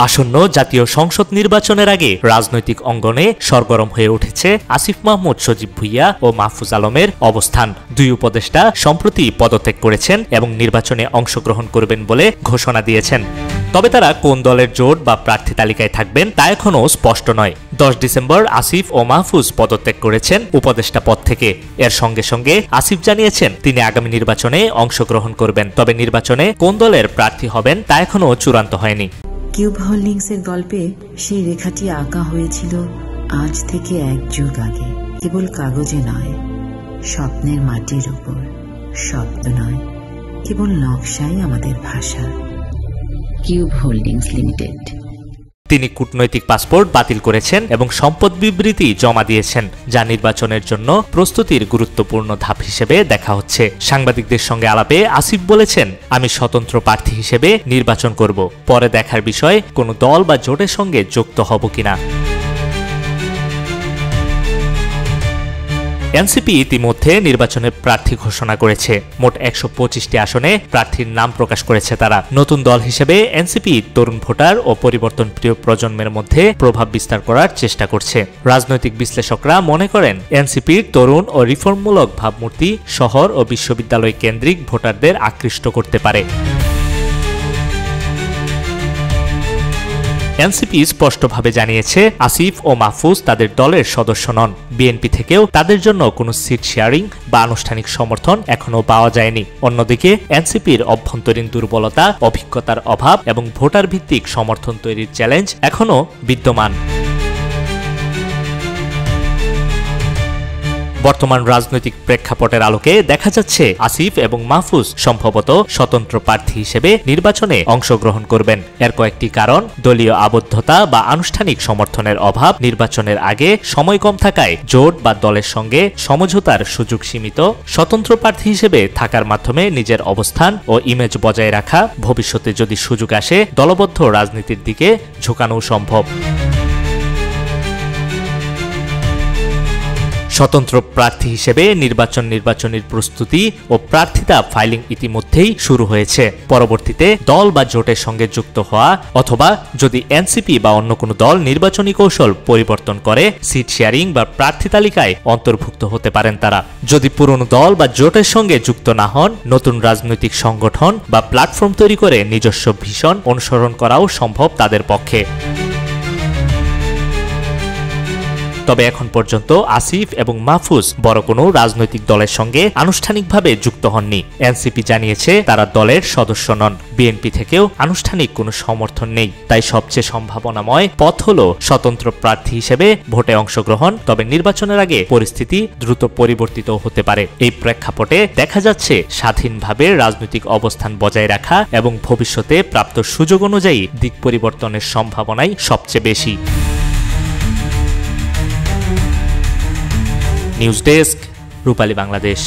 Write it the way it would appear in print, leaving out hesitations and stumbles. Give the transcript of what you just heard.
আসন্ন জাতীয় সংসদ নির্বাচনের আগে রাজনৈতিক অঙ্গনে সরগরম হয়ে উঠেছে আসিফ মাহমুদ সজীব ভুইয়া ও মাহফুজ আলমের অবস্থান। দুই উপদেষ্টা সম্প্রতি পদত্যাগ করেছেন এবং নির্বাচনে অংশগ্রহণ করবেন বলে ঘোষণা দিয়েছেন। তবে তারা কোন দলের জোট বা প্রার্থী তালিকায় থাকবেন তা এখনও স্পষ্ট নয়। 10 ডিসেম্বর আসিফ ও মাহফুজ পদত্যাগ করেছেন উপদেষ্টা পদ থেকে। এর সঙ্গে সঙ্গে আসিফ জানিয়েছেন তিনি আগামী নির্বাচনে অংশগ্রহণ করবেন, তবে নির্বাচনে কোন দলের প্রার্থী হবেন তা এখনও চূড়ান্ত হয়নি। কিউব হোল্ডিংসের গল্পে সেই রেখাটি আঁকা হয়েছিল আজ থেকে 1 যুগ আগে, কেবল কাগজে নয়, স্বপ্নের মাটির উপর। শব্দ নয়, কেবল নকশাই আমাদের ভাষা। Cube holdings limited. তিনি কূটনৈতিক পাসপোর্ট বাতিল করেছেন এবং সম্পদ বিবৃতি জমা দিয়েছেন, যা নির্বাচনের জন্য প্রস্তুতির গুরুত্বপূর্ণ ধাপ হিসেবে দেখা হচ্ছে। সাংবাদিকদের সঙ্গে আলাপে আসিফ বলেছেন, আমি স্বতন্ত্র প্রার্থী হিসেবে নির্বাচন করব, পরে দেখার বিষয় কোনো দল বা জোটের সঙ্গে যুক্ত হব কিনা। এনসিপি ইতিমধ্যে নির্বাচনের প্রার্থী ঘোষণা করেছে। মোট 125টি আসনে প্রার্থীর নাম প্রকাশ করেছে তারা। নতুন দল হিসেবে এনসিপি তরুণ ভোটার ও পরিবর্তন প্রিয় প্রজন্মের মধ্যে প্রভাব বিস্তার করার চেষ্টা করছে। রাজনৈতিক বিশ্লেষকরা মনে করেন এনসিপির তরুণ ও রিফর্মমূলক ভাবমূর্তি শহর ও বিশ্ববিদ্যালয় কেন্দ্রিক ভোটারদের আকৃষ্ট করতে পারে। এনসিপি স্পষ্টভাবে জানিয়েছে আসিফ ও মাহফুজ তাদের দলের সদস্য নন। বিএনপি থেকেও তাদের জন্য কোনো সিট শেয়ারিং বা আনুষ্ঠানিক সমর্থন এখনও পাওয়া যায়নি। অন্যদিকে এনসিপির অভ্যন্তরীণ দুর্বলতা, অভিজ্ঞতার অভাব এবং ভোটার ভিত্তিক সমর্থন তৈরির চ্যালেঞ্জ এখনও বিদ্যমান। বর্তমান রাজনৈতিক প্রেক্ষাপটের আলোকে দেখা যাচ্ছে আসিফ এবং মাহফুজ সম্ভবত স্বতন্ত্র প্রার্থী হিসেবে নির্বাচনে অংশগ্রহণ করবেন। এর কয়েকটি কারণ: দলীয় আবদ্ধতা বা আনুষ্ঠানিক সমর্থনের অভাব, নির্বাচনের আগে সময় কম থাকায় জোট বা দলের সঙ্গে সমঝোতার সুযোগ সীমিত, স্বতন্ত্র প্রার্থী হিসেবে থাকার মাধ্যমে নিজের অবস্থান ও ইমেজ বজায় রাখা, ভবিষ্যতে যদি সুযোগ আসে দলবদ্ধ রাজনীতির দিকে ঝুঁকানো সম্ভব। স্বতন্ত্র প্রার্থী হিসেবে নির্বাচনের প্রস্তুতি ও প্রার্থিতা ফাইলিং ইতিমধ্যেই শুরু হয়েছে। পরবর্তীতে দল বা জোটের সঙ্গে যুক্ত হওয়া অথবা যদি এনসিপি বা অন্য কোনো দল নির্বাচনী কৌশল পরিবর্তন করে সিট শেয়ারিং বা প্রার্থী তালিকায় অন্তর্ভুক্ত হতে পারেন তারা। যদি পুরনো দল বা জোটের সঙ্গে যুক্ত না হন, নতুন রাজনৈতিক সংগঠন বা প্ল্যাটফর্ম তৈরি করে নিজস্ব ভিশন অনুসরণ করাও সম্ভব তাদের পক্ষে। তবে এখন পর্যন্ত আসিফ এবং মাহফুজ বড় কোনো রাজনৈতিক দলের সঙ্গে আনুষ্ঠানিকভাবে যুক্ত হননি। এনসিপি জানিয়েছে তারা দলের সদস্য নন। বিএনপি থেকেও আনুষ্ঠানিক কোনো সমর্থন নেই। তাই সবচেয়ে সম্ভাবনাময় পথ হলো স্বতন্ত্র প্রার্থী হিসেবে ভোটে অংশগ্রহণ। তবে নির্বাচনের আগে পরিস্থিতি দ্রুত পরিবর্তিত হতে পারে। এই প্রেক্ষাপটে দেখা যাচ্ছে স্বাধীনভাবে রাজনৈতিক অবস্থান বজায় রাখা এবং ভবিষ্যতে প্রাপ্ত সুযোগ অনুযায়ী দিক পরিবর্তনের সম্ভাবনাই সবচেয়ে বেশি। নিউজ ডেস্ক, রূপালী বাংলাদেশ।